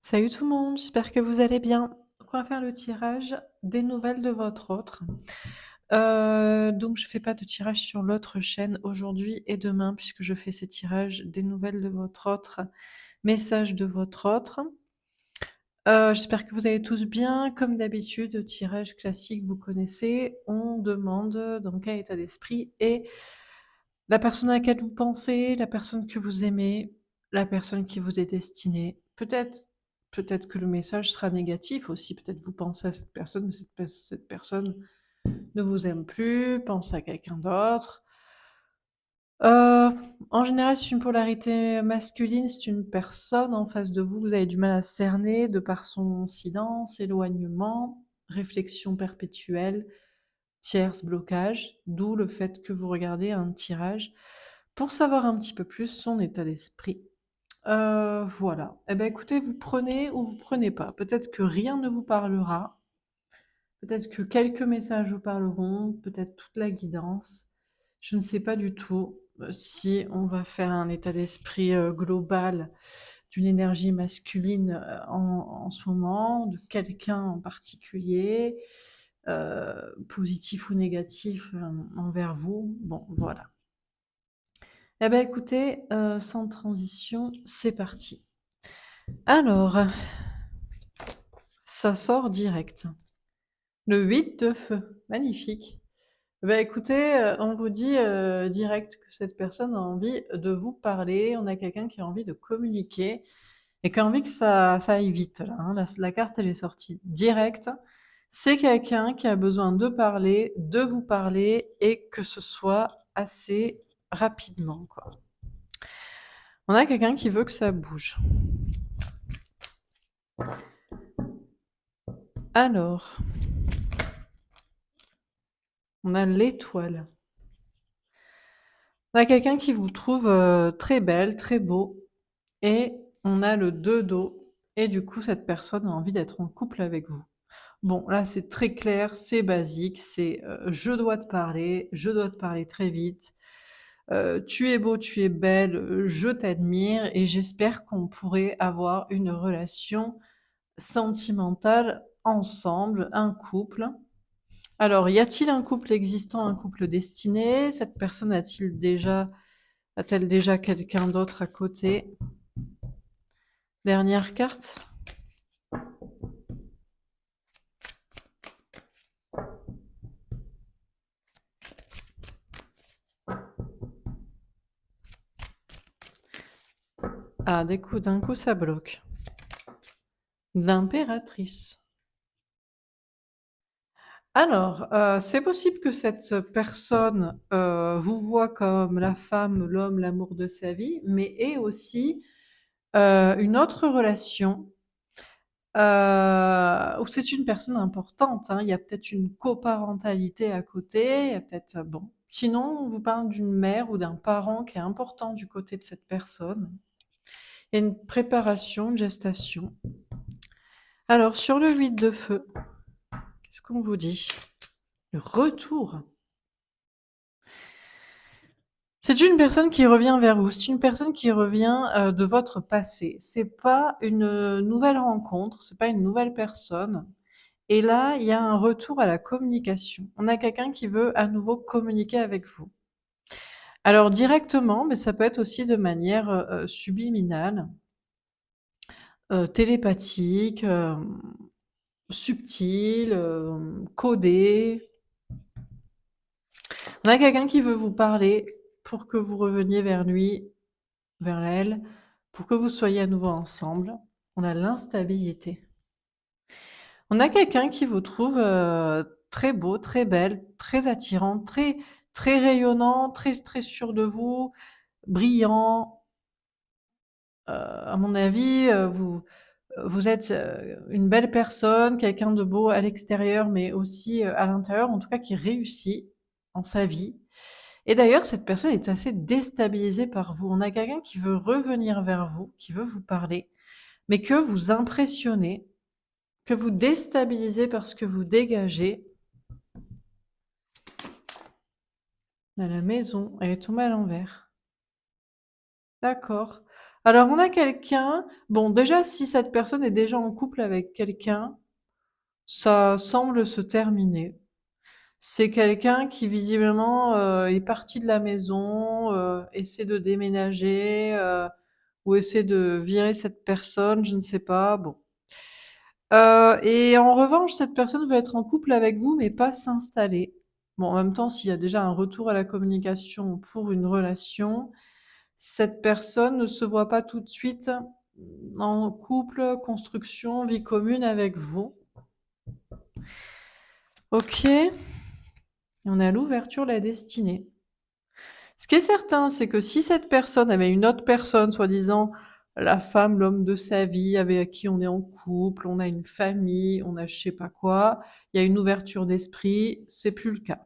Salut tout le monde, j'espère que vous allez bien. Donc on va faire le tirage des nouvelles de votre autre. Donc je fais pas de tirage sur l'autre chaîne aujourd'hui et demain puisque je fais ces tirages des nouvelles de votre autre, message de votre autre. J'espère que vous allez tous bien. Comme d'habitude, tirage classique, vous connaissez. On demande dans quel état d'esprit est la personne à laquelle vous pensez, la personne que vous aimez, la personne qui vous est destinée. Peut-être que le message sera négatif aussi. Peut-être vous pensez à cette personne, mais cette personne ne vous aime plus, pense à quelqu'un d'autre. Heu, En général, c'est une polarité masculine, c'est une personne en face de vous, vous avez du mal à cerner de par son silence, éloignement, réflexion perpétuelle, tierce, blocage, d'où le fait que vous regardez un tirage pour savoir un petit peu plus son état d'esprit. Voilà. Eh ben, écoutez, vous prenez ou vous prenez pas. Peut-être que rien ne vous parlera, peut-être que quelques messages vous parleront, peut-être toute la guidance. Je ne sais pas du tout, si on va faire un état d'esprit, global d'une énergie masculine, en ce moment, de quelqu'un en particulier, positif ou négatif, envers vous. Bon, voilà. Eh ben, écoutez, sans transition, c'est parti. Alors, ça sort direct. Le 8 de feu, magnifique. Bah, écoutez, on vous dit, direct que cette personne a envie de vous parler. On a quelqu'un qui a envie de communiquer et qui a envie que ça aille vite là, hein. La carte, elle est sortie direct. C'est quelqu'un qui a besoin de parler, de vous parler et que ce soit assez rapidement, quoi. On a quelqu'un qui veut que ça bouge. Alors, on a l'étoile. On a quelqu'un qui vous trouve, très belle, très beau et on a le 2 d'eau et du coup, cette personne a envie d'être en couple avec vous. Bon, là, c'est très clair, c'est basique, c'est, je dois te parler très vite, tu es beau, tu es belle, je t'admire et j'espère qu'on pourrait avoir une relation sentimentale ensemble, un couple. Alors, y a-t-il un couple existant, un couple destiné? Cette personne a-t-elle déjà quelqu'un d'autre à côté? Dernière carte. Ah, d'un coup, ça bloque. L'impératrice. Alors, c'est possible que cette personne, vous voit comme la femme, l'homme, l'amour de sa vie, mais ait aussi, une autre relation, où c'est une personne importante, hein. Il y a peut-être une coparentalité à côté, il y a peut-être, bon. Sinon, on vous parle d'une mère ou d'un parent qui est important du côté de cette personne. Il y a une préparation, une gestation. Alors sur le 8 de feu, qu'est-ce qu'on vous dit? Le retour. C'est une personne qui revient vers vous, c'est une personne qui revient, de votre passé. C'est pas une, nouvelle rencontre, c'est pas une nouvelle personne et là, il y a un retour à la communication. On a quelqu'un qui veut à nouveau communiquer avec vous. Alors directement, mais ça peut être aussi de manière, subliminale, télépathique, subtile, codée. On a quelqu'un qui veut vous parler pour que vous reveniez vers lui, vers elle, pour que vous soyez à nouveau ensemble. On a l'instabilité. On a quelqu'un qui vous trouve, très beau, très belle, très attirant, très rayonnant, très sûr de vous, brillant. À mon avis, vous êtes, une belle personne, quelqu'un de beau à l'extérieur, mais aussi, à l'intérieur, en tout cas qui réussit en sa vie. Et d'ailleurs, cette personne est assez déstabilisée par vous. On a quelqu'un qui veut revenir vers vous, qui veut vous parler, mais que vous impressionnez, que vous déstabilisez parce que vous dégagez. À la maison, elle est tombée à l'envers. D'accord. Alors on a quelqu'un bon déjà si cette personne est déjà en couple avec quelqu'un, ça semble se terminer. C'est quelqu'un qui visiblement, est parti de la maison, essaie de déménager, ou essaie de virer cette personne, je ne sais pas, bon. Et en revanche, cette personne veut être en couple avec vous, mais pas s'installer. Bon, en même temps, s'il y a déjà un retour à la communication pour une relation, cette personne ne se voit pas tout de suite en couple, construction, vie commune avec vous. OK, on a l'ouverture, la destinée. Ce qui est certain, c'est que si cette personne avait une autre personne, soi-disant la femme, l'homme de sa vie, avec qui on est en couple, on a une famille, on a je sais pas quoi, il y a une ouverture d'esprit, c'est plus le cas.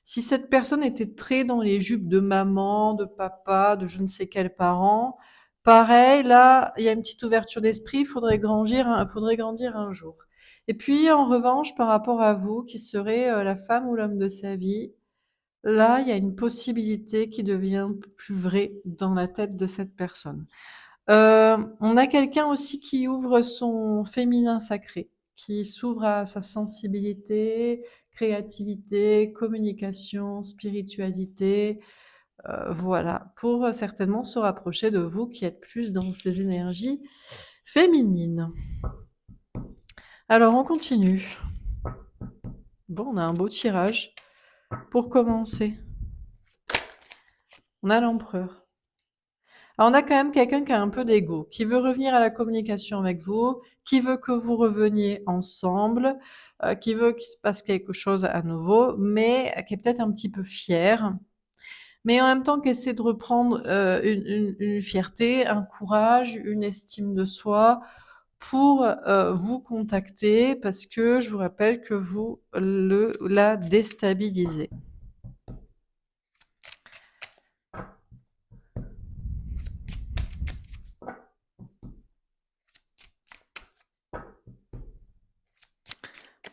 Si cette personne était très dans les jupes de maman, de papa, de je ne sais quel parent, pareil, là, il y a une petite ouverture d'esprit, faudrait grandir un jour. Et puis, en revanche, par rapport à vous, qui serez la femme ou l'homme de sa vie, là, il y a une possibilité qui devient plus vraie dans la tête de cette personne. On a quelqu'un aussi qui ouvre son féminin sacré, qui s'ouvre à sa sensibilité, créativité, communication, spiritualité, voilà, pour certainement se rapprocher de vous qui êtes plus dans ces énergies féminines. Alors on continue. Bon, on a un beau tirage pour commencer. On a l'empereur. Alors on a quand même quelqu'un qui a un peu d'ego, qui veut revenir à la communication avec vous, qui veut que vous reveniez ensemble, qui veut qu'il se passe quelque chose à nouveau, mais qui est peut-être un petit peu fier, mais en même temps qui essaie de reprendre une fierté, un courage, une estime de soi pour vous contacter parce que je vous rappelle que vous la déstabilisez.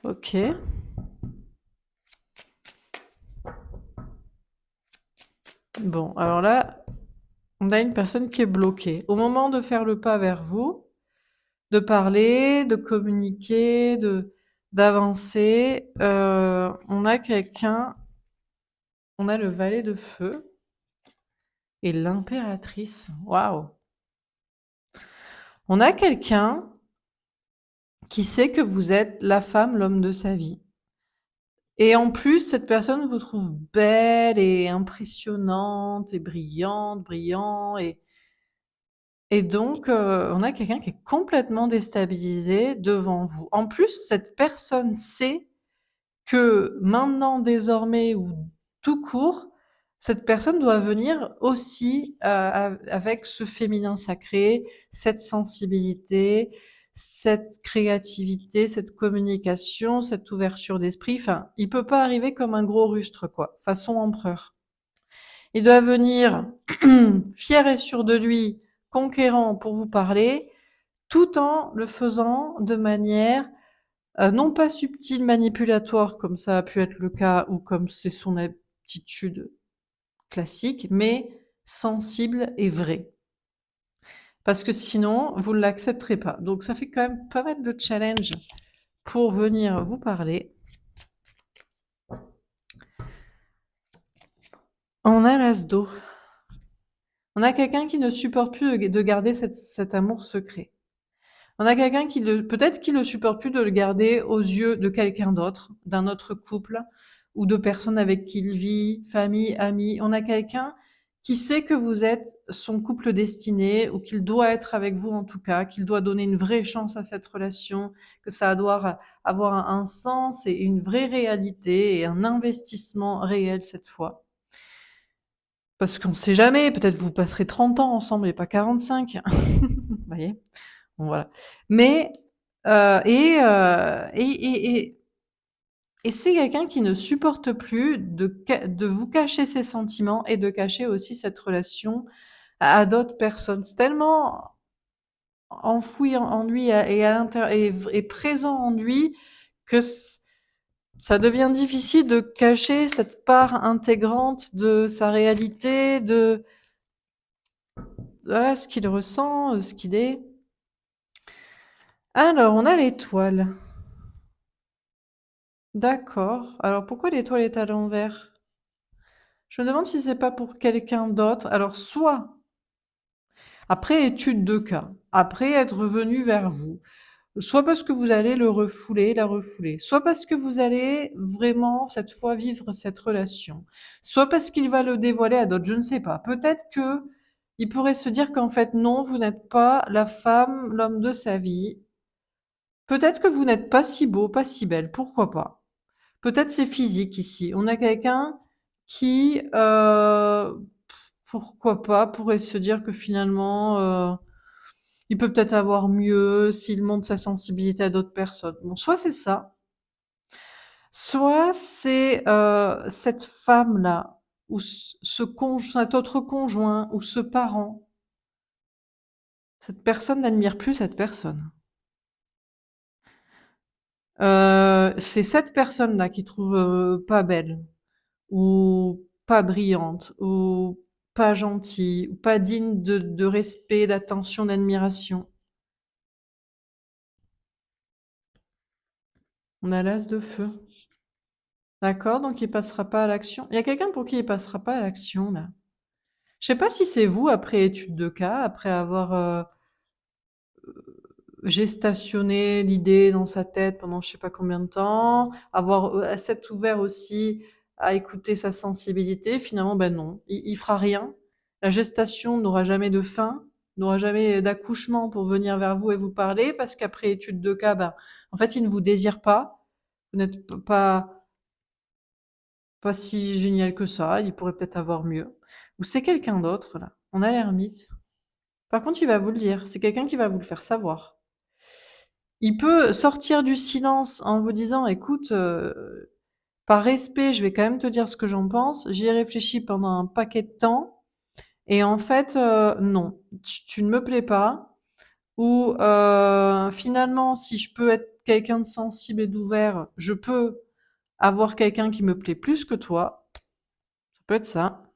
Ok. Bon, alors là, on a une personne qui est bloquée. Au moment de faire le pas vers vous, de parler, de communiquer, d'avancer, on a quelqu'un, on a le valet de feu et l'impératrice. Waouh! On a quelqu'un qui sait que vous êtes la femme, l'homme de sa vie. Et en plus, cette personne vous trouve belle et impressionnante et brillante, brillant et donc, on a quelqu'un qui est complètement déstabilisé devant vous. En plus, cette personne sait que maintenant, désormais ou tout court, cette personne doit venir aussi, avec ce féminin sacré, cette sensibilité, cette créativité, cette communication, cette ouverture d'esprit. Enfin, il peut pas arriver comme un gros rustre, quoi, façon empereur. Il doit venir fier et sûr de lui, conquérant pour vous parler, tout en le faisant de manière non pas subtile, manipulatoire, comme ça a pu être le cas ou comme c'est son attitude classique, mais sensible et vraie. Parce que sinon, vous ne l'accepterez pas. Donc ça fait quand même pas mal de challenge pour venir vous parler. On a l'as d'eau. On a quelqu'un qui ne supporte plus de garder cet amour secret. On a quelqu'un qui peut-être qui le supporte plus de le garder aux yeux de quelqu'un d'autre, d'un autre couple ou de personnes avec qui il vit, famille, amis. On a quelqu'un qui sait que vous êtes son couple destiné ou qu'il doit être avec vous en tout cas, qu'il doit donner une vraie chance à cette relation, que ça doit avoir un sens et une vraie réalité et un investissement réel cette fois. Parce qu'on sait jamais, peut-être vous passerez 30 ans ensemble et pas 45. Vous voyez? Bon voilà. Mais et c'est quelqu'un qui ne supporte plus de vous cacher ses sentiments et de cacher aussi cette relation à d'autres personnes. C'est tellement enfoui en lui et à et présent en lui que ça devient difficile de cacher cette part intégrante de sa réalité, voilà ce qu'il ressent, ce qu'il est. Alors, on a l'étoile. D'accord. Alors pourquoi l'étoile est à l'envers? Je me demande si c'est pas pour quelqu'un d'autre. Alors soit, après étude de cas, après être revenu vers vous, soit parce que vous allez le refouler, la refouler, soit parce que vous allez vraiment, cette fois, vivre cette relation, soit parce qu'il va le dévoiler à d'autres, je ne sais pas. Peut-être que il pourrait se dire qu'en fait, non, vous n'êtes pas la femme, l'homme de sa vie. Peut-être que vous n'êtes pas si beau, pas si belle, pourquoi pas. Peut-être c'est physique ici. On a quelqu'un qui, pourquoi pas, pourrait se dire que finalement, il peut peut-être avoir mieux s'il montre sa sensibilité à d'autres personnes. Bon, soit c'est ça, soit c'est cette femme-là, ou cet autre conjoint, ou ce parent. Cette personne n'admire plus cette personne. C'est cette personne-là qui trouve pas belle, ou pas brillante, ou pas gentille, ou pas digne de respect, d'attention, d'admiration. On a l'as de feu. D'accord, donc il passera pas à l'action. Il y a quelqu'un pour qui il passera pas à l'action, là. Je sais pas si c'est vous, après étude de cas, après avoir gestationné l'idée dans sa tête pendant je sais pas combien de temps, avoir s'être ouvert aussi à écouter sa sensibilité, finalement, ben non, il fera rien. La gestation n'aura jamais de fin, n'aura jamais d'accouchement pour venir vers vous et vous parler, parce qu'après étude de cas, ben, en fait, il ne vous désire pas. Vous n'êtes pas si génial que ça, il pourrait peut-être avoir mieux. Ou c'est quelqu'un d'autre, là. On a l'ermite. Par contre, il va vous le dire. C'est quelqu'un qui va vous le faire savoir. Il peut sortir du silence en vous disant: «Écoute, par respect, je vais quand même te dire ce que j'en pense. J'y ai réfléchi pendant un paquet de temps et en fait, non, tu ne me plais pas» ou «Finalement, si je peux être quelqu'un de sensible et d'ouvert, je peux avoir quelqu'un qui me plaît plus que toi». Ça peut être ça.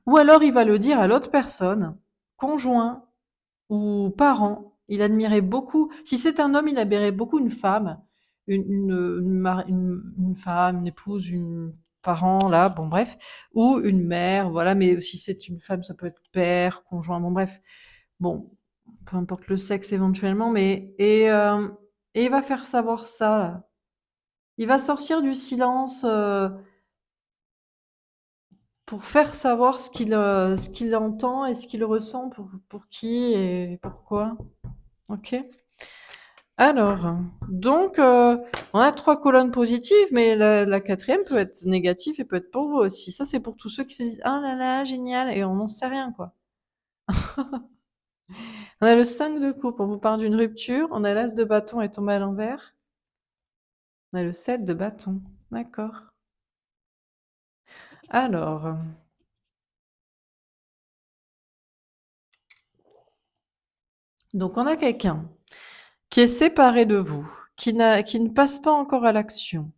Ou alors il va le dire à l'autre personne, conjoint ou parent. Il admirait beaucoup, si c'est un homme, il admirait beaucoup une femme, une femme, une épouse, une parent, là, bon bref, ou une mère, voilà, mais si c'est une femme, ça peut être père, conjoint, bon bref. Bon, peu importe le sexe éventuellement, mais et il va faire savoir ça, là. Il va sortir du silence pour faire savoir ce qu'il entend et ce qu'il ressent pour qui et pourquoi. Ok. Alors, donc, on a 3 colonnes positives, mais la 4e peut être négative et peut être pour vous aussi. Ça, c'est pour tous ceux qui se disent: «Ah là là, génial» et on n'en sait rien, quoi. On a le 5 de coupe, on vous parle d'une rupture, on a l'as de bâton est tombé à l'envers, on a le 7 de bâton. D'accord. Alors, donc on a quelqu'un qui est séparé de vous, qui ne passe pas encore à l'action,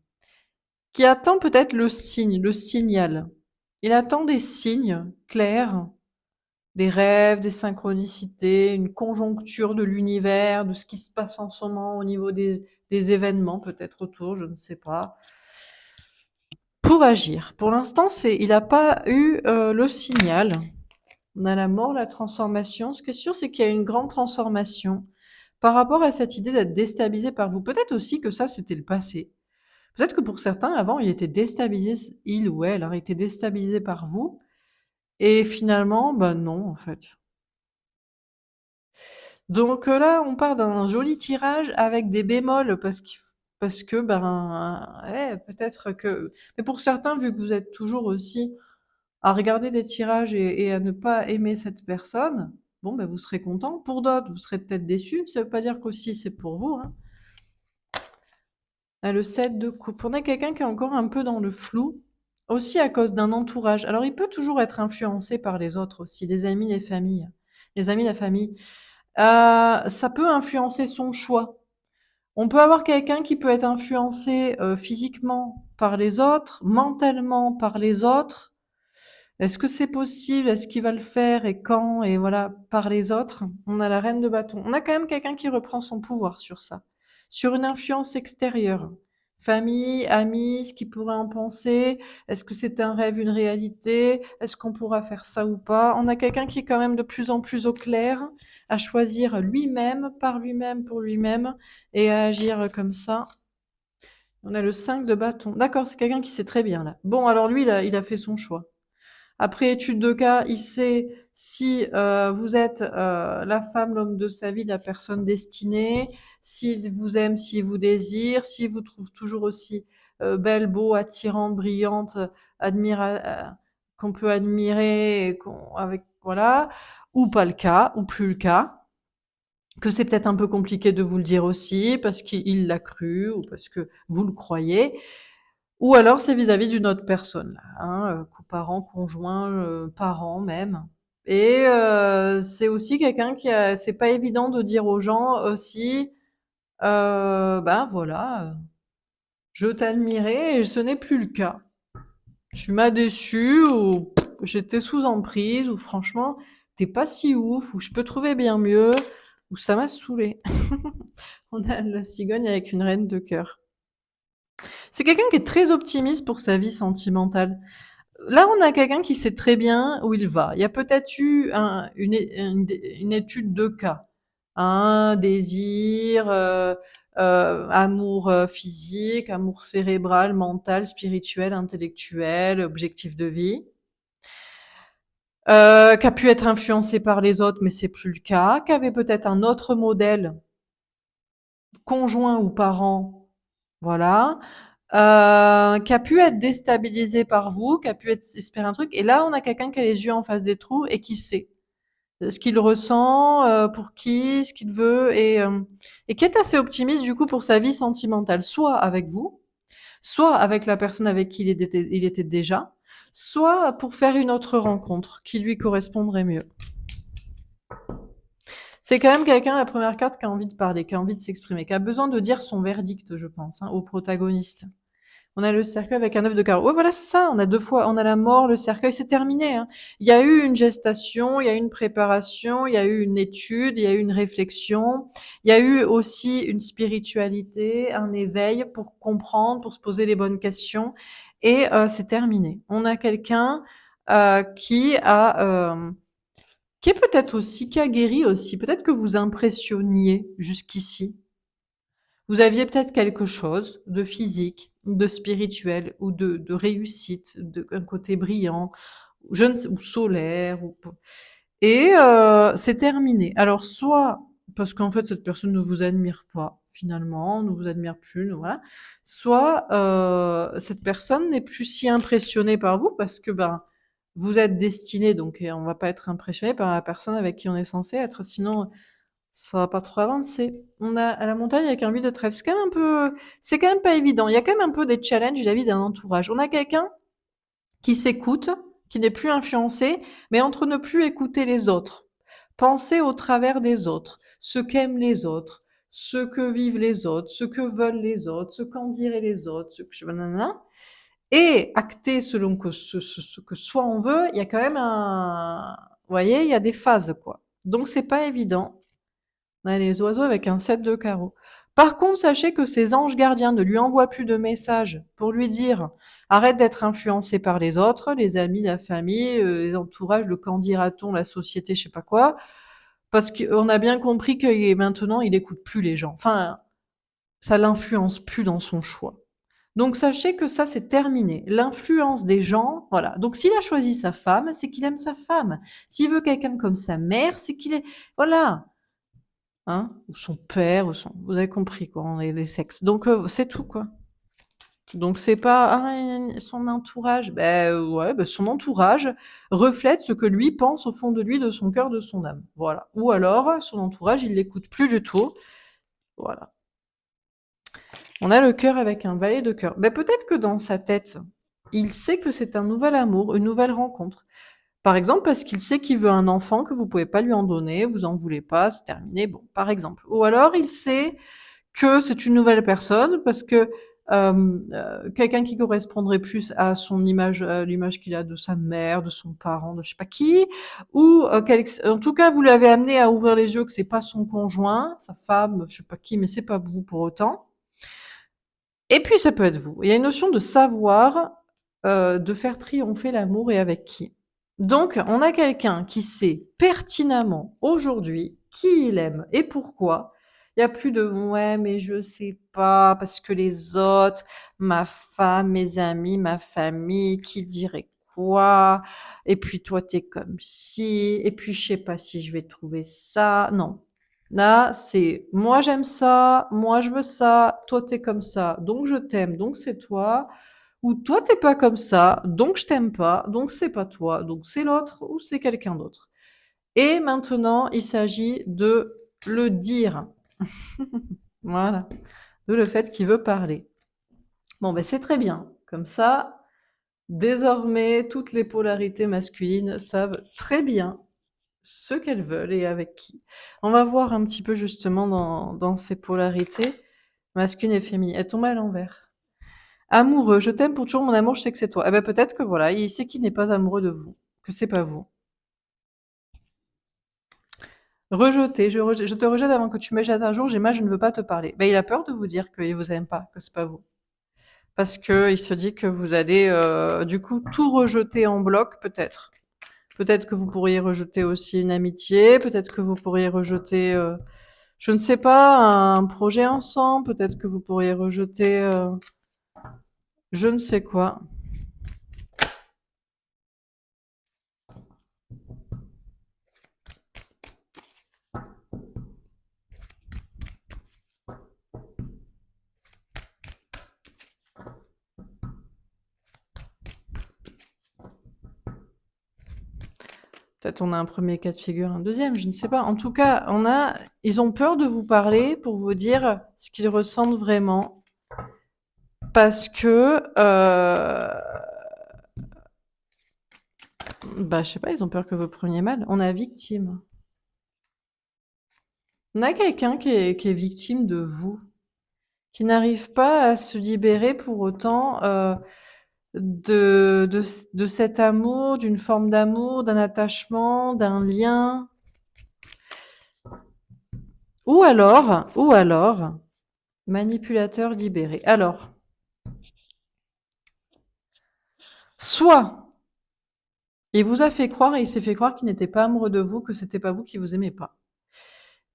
qui attend peut-être le signe, le signal. Il attend des signes clairs, des rêves, des synchronicités, une conjoncture de l'univers, de ce qui se passe en ce moment au niveau des événements peut-être autour, je ne sais pas, pour agir. Pour l'instant, il n'a pas eu le signal. On a la mort, la transformation. Ce qui est sûr, c'est qu'il y a une grande transformation par rapport à cette idée d'être déstabilisé par vous. Peut-être aussi que ça, c'était le passé. Peut-être que pour certains, avant, il était déstabilisé, il ou elle, hein, était déstabilisé par vous. Et finalement, ben non, en fait. Donc là, on part d'un joli tirage avec des bémols parce que ben ouais, peut-être que mais pour certains, vu que vous êtes toujours aussi à regarder des tirages et à ne pas aimer cette personne, bon ben vous serez content. Pour d'autres, vous serez peut-être déçus. Ça veut pas dire qu'aussi c'est pour vous, hein. Là, le 7 de coupe. On a quelqu'un qui est encore un peu dans le flou, aussi à cause d'un entourage. Alors il peut toujours être influencé par les autres aussi, les amis, les familles. Les amis, la famille. Ça peut influencer son choix. On peut avoir quelqu'un qui peut être influencé, physiquement par les autres, mentalement par les autres, Est-ce que c'est possible? Est-ce qu'il va le faire et quand? Et voilà, par les autres. On a la reine de bâton. On a quand même quelqu'un qui reprend son pouvoir sur ça. Sur une influence extérieure. Famille, amis, ce qu'il pourrait en penser. Est-ce que c'est un rêve, une réalité? Est-ce qu'on pourra faire ça ou pas? On a quelqu'un qui est quand même de plus en plus au clair, à choisir lui-même, par lui-même, pour lui-même, et à agir comme ça. On a le 5 de bâton. D'accord, c'est quelqu'un qui sait très bien là. Bon, alors lui, il a fait son choix. Après étude de cas, il sait si vous êtes la femme, l'homme de sa vie, la personne destinée, s'il vous aime, s'il vous désire, s'il vous trouve toujours aussi belle, beau, attirante, brillante, qu'on peut admirer, avec voilà, ou pas le cas, ou plus le cas, que c'est peut-être un peu compliqué de vous le dire aussi parce qu'il l'a cru ou parce que vous le croyez. Ou alors c'est vis-à-vis d'une autre personne, là, hein, coparent, conjoint, parent même. Et c'est aussi quelqu'un qui a c'est pas évident de dire aux gens aussi, ben voilà, je t'admirais et ce n'est plus le cas. Tu m'as déçu ou j'étais sous emprise ou franchement, t'es pas si ouf ou je peux trouver bien mieux ou ça m'a saoulé. On a la cigogne avec une reine de cœur. C'est quelqu'un qui est très optimiste pour sa vie sentimentale. Là, on a quelqu'un qui sait très bien où il va. Il y a peut-être eu une étude de cas. Un désir, amour physique, amour cérébral, mental, spirituel, intellectuel, objectif de vie, qui a pu être influencé par les autres, mais c'est plus le cas, qui avait peut-être un autre modèle, conjoint ou parent, voilà, qui a pu être déstabilisé par vous, qui a pu être espérer un truc. Et là, on a quelqu'un qui a les yeux en face des trous et qui sait ce qu'il ressent, pour qui, ce qu'il veut, et qui est assez optimiste du coup pour sa vie sentimentale, soit avec vous, soit avec la personne avec qui il était déjà, soit pour faire une autre rencontre qui lui correspondrait mieux. C'est quand même quelqu'un, la première carte, qui a envie de parler, qui a envie de s'exprimer, qui a besoin de dire son verdict, je pense, hein, au protagoniste. On a le cercueil avec un œuf de carreau. Ouais, voilà, c'est ça. On a deux fois, on a la mort, le cercueil, c'est terminé, hein. Il y a eu une gestation, il y a eu une préparation, il y a eu une étude, il y a eu une réflexion. Il y a eu aussi une spiritualité, un éveil pour comprendre, pour se poser les bonnes questions. Et c'est terminé. On a quelqu'un qui est peut-être aussi, qui a guéri aussi. Peut-être que vous impressionniez jusqu'ici. Vous aviez peut-être quelque chose de physique, de spirituel ou de réussite, un côté brillant, je ne sais, ou solaire, et c'est terminé. Alors soit parce qu'en fait cette personne ne vous admire pas finalement, ne vous admire plus, voilà. Soit cette personne n'est plus si impressionnée par vous parce que ben vous êtes destiné, donc et on va pas être impressionné par la personne avec qui on est censé être, sinon ça va pas trop avancer. On a à la montagne avec un 8 de trèfle. C'est quand même pas évident. Il y a quand même un peu des challenges vis-à-vis d'un entourage. On a quelqu'un qui s'écoute, qui n'est plus influencé, mais entre ne plus écouter les autres, penser au travers des autres, ce qu'aiment les autres, ce que vivent les autres, ce que veulent les autres, ce qu'en diraient les autres, ce que je nanana, et acter selon ce que soit on veut, il y a quand même vous voyez, il y a des phases, quoi. Donc c'est pas évident. On a les oiseaux avec un 7 de carreau. Par contre, sachez que ses anges gardiens ne lui envoient plus de messages pour lui dire arrête d'être influencé par les autres, les amis, la famille, les entourages, le quand dira-t-on, la société, je sais pas quoi, parce qu'on a bien compris que maintenant il écoute plus les gens. Enfin, ça l'influence plus dans son choix. Donc sachez que ça c'est terminé. L'influence des gens, voilà. Donc s'il a choisi sa femme, c'est qu'il aime sa femme. S'il veut quelqu'un comme sa mère, c'est qu'il est, voilà. Hein, ou son père, vous avez compris quoi, les sexes. Donc c'est tout quoi. Donc c'est pas son entourage, ouais, son entourage reflète ce que lui pense au fond de lui, de son cœur, de son âme. Voilà. Ou alors son entourage, il l'écoute plus du tout. Voilà. On a le cœur avec un valet de cœur. Peut-être que dans sa tête, il sait que c'est un nouvel amour, une nouvelle rencontre. Par exemple, parce qu'il sait qu'il veut un enfant que vous pouvez pas lui en donner, vous en voulez pas, c'est terminé, bon, par exemple. Ou alors il sait que c'est une nouvelle personne parce que quelqu'un qui correspondrait plus à son image, l'image qu'il a de sa mère, de son parent, de je sais pas qui, ou en tout cas vous l'avez amené à ouvrir les yeux que c'est pas son conjoint, sa femme, je sais pas qui, mais c'est pas vous pour autant. Et puis ça peut être vous. Il y a une notion de savoir, de faire triompher l'amour et avec qui. Donc on a quelqu'un qui sait pertinemment aujourd'hui qui il aime et pourquoi. Il y a plus de ouais mais je sais pas parce que les autres, ma femme, mes amis, ma famille, qui dirait quoi? Et puis toi t'es comme si, et puis je sais pas si je vais trouver ça. Non, là, c'est moi j'aime ça, moi je veux ça, toi t'es comme ça, donc je t'aime, donc c'est toi. Ou toi t'es pas comme ça, donc je t'aime pas, donc c'est pas toi, donc c'est l'autre ou c'est quelqu'un d'autre. Et maintenant, il s'agit de le dire. Voilà. De le fait qu'il veut parler. Bon, ben c'est très bien. Comme ça, désormais, toutes les polarités masculines savent très bien ce qu'elles veulent et avec qui. On va voir un petit peu justement dans ces polarités masculines et féminines. Elles tombent à l'envers. Amoureux, je t'aime pour toujours mon amour, je sais que c'est toi. Eh ben peut-être que voilà, il sait qu'il n'est pas amoureux de vous, que c'est pas vous. Rejeté, je te rejette avant que tu me jettes un jour, j'ai mal, je ne veux pas te parler. Ben il a peur de vous dire qu'il vous aime pas, que c'est pas vous. Parce que il se dit que vous allez du coup tout rejeter en bloc, peut-être. Peut-être que vous pourriez rejeter aussi une amitié, peut-être que vous pourriez rejeter je ne sais pas, un projet ensemble, peut-être que vous pourriez rejeter je ne sais quoi. Peut-être on a un premier cas de figure, un deuxième, je ne sais pas. En tout cas, ils ont peur de vous parler pour vous dire ce qu'ils ressentent vraiment. Parce que, bah, je sais pas, ils ont peur que vous preniez mal. On a victime. On a quelqu'un qui est victime de vous, qui n'arrive pas à se libérer pour autant de cet amour, d'une forme d'amour, d'un attachement, d'un lien. Ou alors, manipulateur libéré. Alors, soit il vous a fait croire et il s'est fait croire qu'il n'était pas amoureux de vous, que c'était pas vous qui vous aimez pas.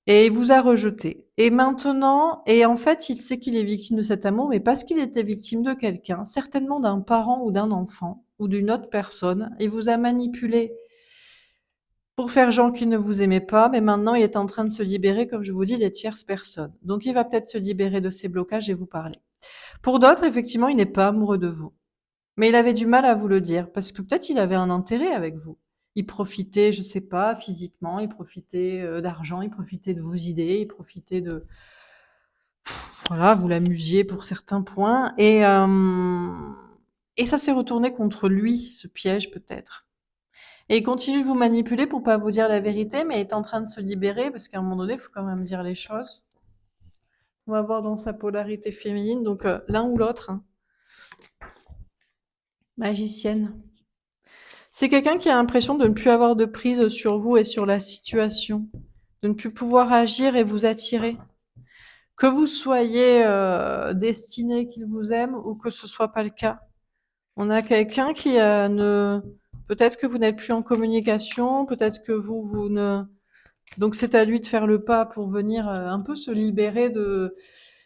Et il vous a rejeté. Et maintenant, et en fait, il sait qu'il est victime de cet amour, mais parce qu'il était victime de quelqu'un, certainement d'un parent ou d'un enfant, ou d'une autre personne, il vous a manipulé pour faire genre qu'il ne vous aimait pas, mais maintenant il est en train de se libérer, comme je vous dis, des tierces personnes. Donc il va peut-être se libérer de ses blocages et vous parler. Pour d'autres, effectivement, il n'est pas amoureux de vous. Mais il avait du mal à vous le dire, parce que peut-être il avait un intérêt avec vous. Il profitait, je sais pas, physiquement, il profitait d'argent, il profitait de vos idées, il profitait de, voilà, vous l'amusiez pour certains points, et ça s'est retourné contre lui, ce piège peut-être. Et il continue de vous manipuler pour pas vous dire la vérité, mais il est en train de se libérer, parce qu'à un moment donné, il faut quand même dire les choses. On va voir dans sa polarité féminine, donc l'un ou l'autre, hein. Magicienne. C'est quelqu'un qui a l'impression de ne plus avoir de prise sur vous et sur la situation, de ne plus pouvoir agir et vous attirer. Que vous soyez destiné qu'il vous aime ou que ce soit pas le cas. On a quelqu'un qui ne... Peut-être que vous n'êtes plus en communication, peut-être que vous ne... Donc c'est à lui de faire le pas pour venir un peu se libérer de...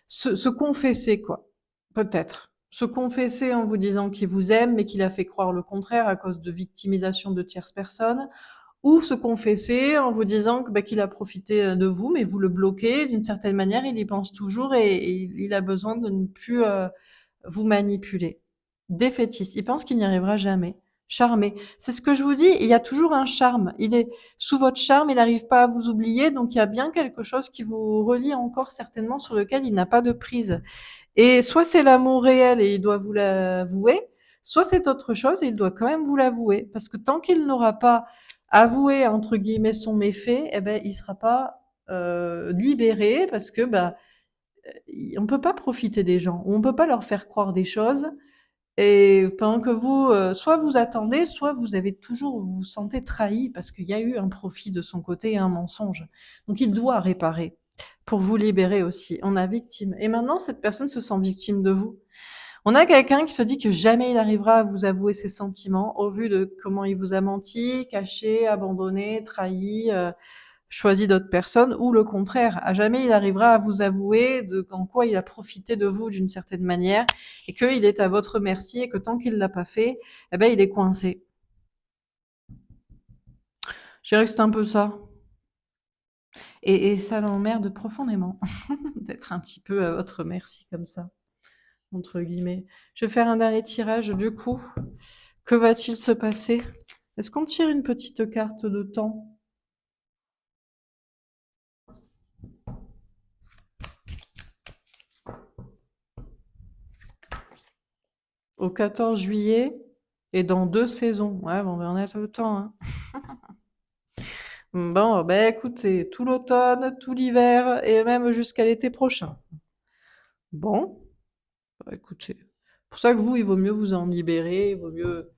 Se confesser, quoi. Peut-être. Se confesser en vous disant qu'il vous aime, mais qu'il a fait croire le contraire à cause de victimisation de tierces personnes, ou se confesser en vous disant que, bah, qu'il a profité de vous, mais vous le bloquez d'une certaine manière, il y pense toujours et il a besoin de ne plus vous manipuler. Défaitiste, il pense qu'il n'y arrivera jamais. Charmé, c'est ce que je vous dis, il y a toujours un charme. Il est sous votre charme, il n'arrive pas à vous oublier, donc il y a bien quelque chose qui vous relie encore certainement sur lequel il n'a pas de prise. Et soit c'est l'amour réel et il doit vous l'avouer, soit c'est autre chose et il doit quand même vous l'avouer. Parce que tant qu'il n'aura pas avoué, entre guillemets, son méfait, eh ben, il sera pas libéré parce que bah, on peut pas profiter des gens, on peut pas leur faire croire des choses et pendant que vous, soit vous attendez, soit vous avez toujours vous vous sentez trahi parce qu'il y a eu un profit de son côté et un mensonge. Donc il doit réparer pour vous libérer aussi. On a victime et maintenant cette personne se sent victime de vous. On a quelqu'un qui se dit que jamais il arrivera à vous avouer ses sentiments au vu de comment il vous a menti, caché, abandonné, trahi, choisi d'autres personnes ou le contraire, à jamais il arrivera à vous avouer de en quoi il a profité de vous d'une certaine manière et qu'il est à votre merci et que tant qu'il l'a pas fait, eh ben, il est coincé. Je dirais que c'est un peu ça et ça l'emmerde profondément d'être un petit peu à votre merci comme ça, entre guillemets. Je vais faire un dernier tirage du coup. Que va-t-il se passer? Est-ce qu'on tire une petite carte de temps? Au 14 juillet et dans 2 saisons. Ouais, bon, ben, on a le temps, hein. Bon, ben écoute, c'est tout l'automne, tout l'hiver et même jusqu'à l'été prochain. Bon, bah, écoute, c'est pour ça que vous, il vaut mieux vous en libérer, il vaut mieux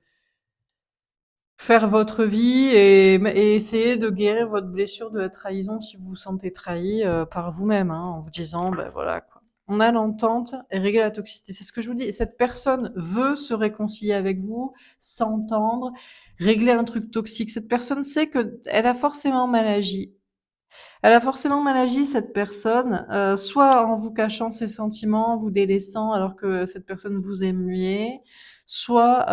faire votre vie et essayer de guérir votre blessure de la trahison si vous vous sentez trahi par vous-même, hein, en vous disant, ben voilà quoi. On a l'entente et régler la toxicité. C'est ce que je vous dis. Cette personne veut se réconcilier avec vous, s'entendre, régler un truc toxique. Cette personne sait que elle a forcément mal agi. Elle a forcément mal agi, cette personne, soit en vous cachant ses sentiments, en vous délaissant alors que cette personne vous aimait, soit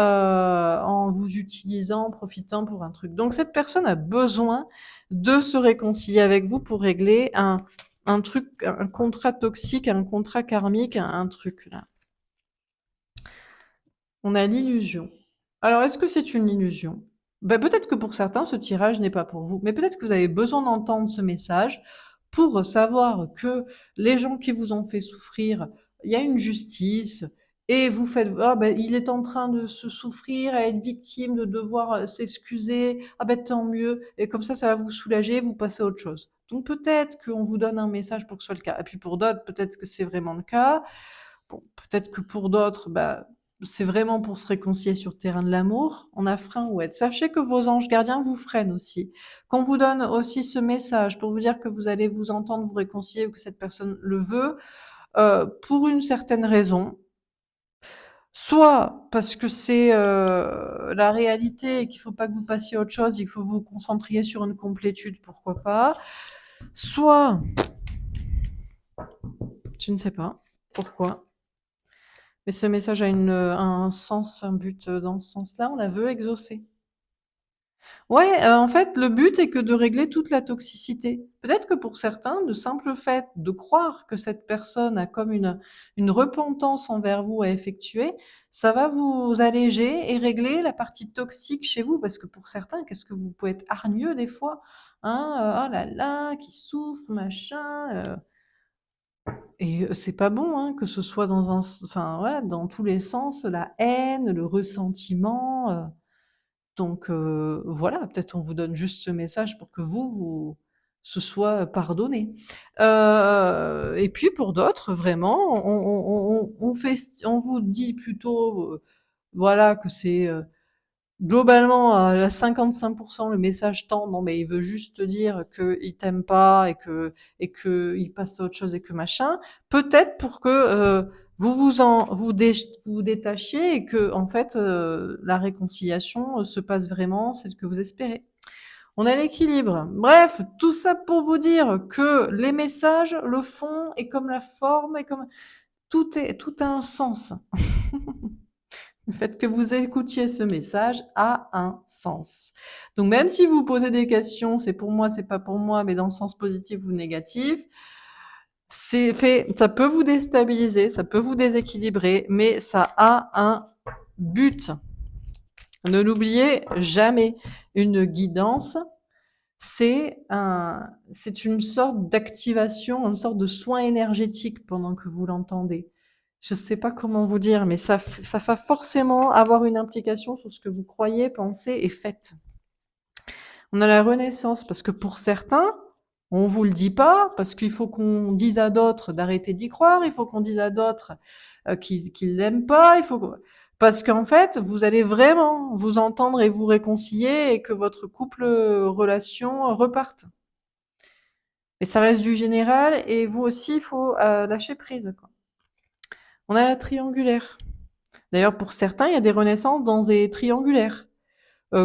en vous utilisant, en profitant pour un truc. Donc cette personne a besoin de se réconcilier avec vous pour régler un truc, un contrat toxique, un contrat karmique, un truc là. On a l'illusion. Alors, est-ce que c'est une illusion? Ben, peut-être que pour certains, ce tirage n'est pas pour vous, mais peut-être que vous avez besoin d'entendre ce message pour savoir que les gens qui vous ont fait souffrir, il y a une justice et vous faites, ah ben, il est en train de se souffrir, à être victime, de devoir s'excuser, ah ben tant mieux, et comme ça va vous soulager, vous passez à autre chose. Donc peut-être qu'on vous donne un message pour que ce soit le cas. Et puis pour d'autres, peut-être que c'est vraiment le cas. Bon, peut-être que pour d'autres, bah, c'est vraiment pour se réconcilier sur le terrain de l'amour. On a frein ou aide. Sachez que vos anges gardiens vous freinent aussi. Qu'on vous donne aussi ce message pour vous dire que vous allez vous entendre, vous réconcilier ou que cette personne le veut, pour une certaine raison. Soit parce que c'est la réalité et qu'il faut pas que vous passiez à autre chose, il faut vous concentriez sur une complétude, pourquoi pas. Soit, je ne sais pas pourquoi. Mais ce message a un sens, un but dans ce sens-là, on la veut exaucer. Ouais, en fait, le but est que de régler toute la toxicité. Peut-être que pour certains, le simple fait de croire que cette personne a comme une repentance envers vous à effectuer, ça va vous alléger et régler la partie toxique chez vous. Parce que pour certains, qu'est-ce que vous pouvez être hargneux des fois, hein, oh là là, qui souffre, machin. Et c'est pas bon, hein, que ce soit dans enfin ouais, dans tous les sens, la haine, le ressentiment. Donc voilà, peut-être on vous donne juste ce message pour que vous ce soit pardonné. Et puis pour d'autres, vraiment, on vous dit plutôt, voilà, que c'est globalement, à 55% le message tend, non mais il veut juste te dire qu'il t'aime pas et que il passe à autre chose et que machin. Peut-être pour que vous détachiez et que en fait la réconciliation se passe vraiment celle que vous espérez. On a l'équilibre. Bref, tout ça pour vous dire que les messages, le fond est comme la forme et comme tout a un sens. Le fait que vous écoutiez ce message a un sens. Donc même si vous posez des questions, c'est pour moi, c'est pas pour moi, mais dans le sens positif ou négatif, c'est fait, ça peut vous déstabiliser, ça peut vous déséquilibrer, mais ça a un but. Ne l'oubliez jamais. Une guidance, c'est une sorte d'activation, une sorte de soin énergétique pendant que vous l'entendez. Je sais pas comment vous dire, mais ça va forcément avoir une implication sur ce que vous croyez, pensez et faites. On a la renaissance parce que pour certains, On vous le dit pas parce qu'il faut qu'on dise à d'autres d'arrêter d'y croire, il faut qu'on dise à d'autres qu'ils l'aiment pas, il faut parce qu'en fait, vous allez vraiment vous entendre et vous réconcilier et que votre couple relation reparte. Mais ça reste du général et vous aussi, il faut lâcher prise, quoi. On a la triangulaire. D'ailleurs, pour certains, il y a des renaissances dans des triangulaires.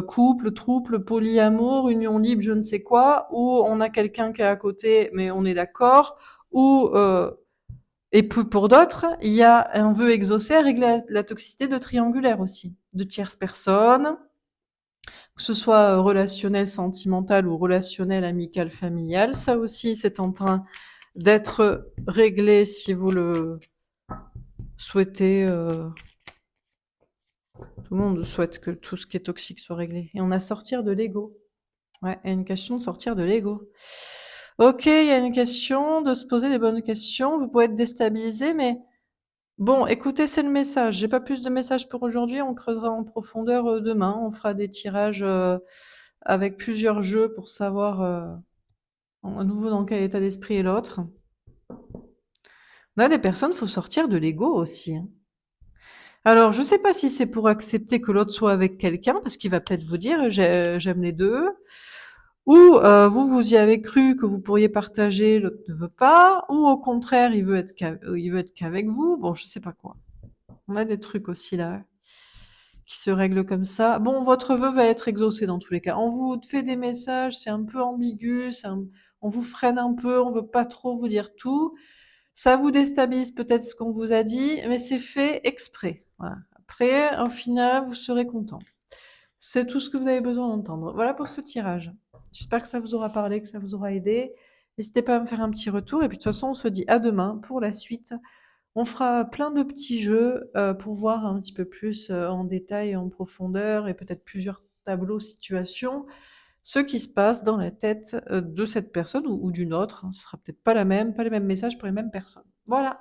Couple, trouble, polyamour, union libre, je ne sais quoi, ou on a quelqu'un qui est à côté, mais on est d'accord, ou et pour d'autres, il y a un vœu exaucé à régler la toxicité de triangulaire aussi, de tierces personnes, que ce soit relationnel, sentimental ou relationnel, amical, familial. Ça aussi, c'est en train d'être réglé si vous le souhaitez. Tout le monde souhaite que tout ce qui est toxique soit réglé. Et on a sortir de l'ego. Ouais, il y a une question de sortir de l'ego. Ok, il y a une question de se poser les bonnes questions. Vous pouvez être déstabilisé, mais bon, écoutez, c'est le message. J'ai pas plus de messages pour aujourd'hui. On creusera en profondeur demain. On fera des tirages avec plusieurs jeux pour savoir à nouveau dans quel état d'esprit est l'autre. On a des personnes, faut sortir de l'ego aussi, hein. Alors, je sais pas si c'est pour accepter que l'autre soit avec quelqu'un, parce qu'il va peut-être vous dire j'aime les deux, ou vous vous y avez cru que vous pourriez partager, l'autre ne veut pas, ou au contraire il veut être qu'avec vous. Bon, je sais pas quoi. On a des trucs aussi là qui se règlent comme ça. Bon, votre vœu va être exaucé dans tous les cas. On vous fait des messages, c'est un peu ambigu, on vous freine un peu, on veut pas trop vous dire tout. Ça vous déstabilise peut-être ce qu'on vous a dit, mais c'est fait exprès. Voilà. Après, au final, vous serez content. C'est tout ce que vous avez besoin d'entendre. Voilà pour ce tirage. J'espère que ça vous aura parlé, que ça vous aura aidé. N'hésitez pas à me faire un petit retour. Et puis de toute façon, on se dit à demain pour la suite. On fera plein de petits jeux pour voir un petit peu plus en détail, en profondeur et peut-être plusieurs tableaux, situations, ce qui se passe dans la tête de cette personne ou d'une autre, hein. Ce sera peut-être pas la même, pas les mêmes messages pour les mêmes personnes. Voilà.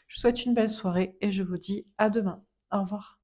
Je vous souhaite une belle soirée et je vous dis à demain. Au revoir.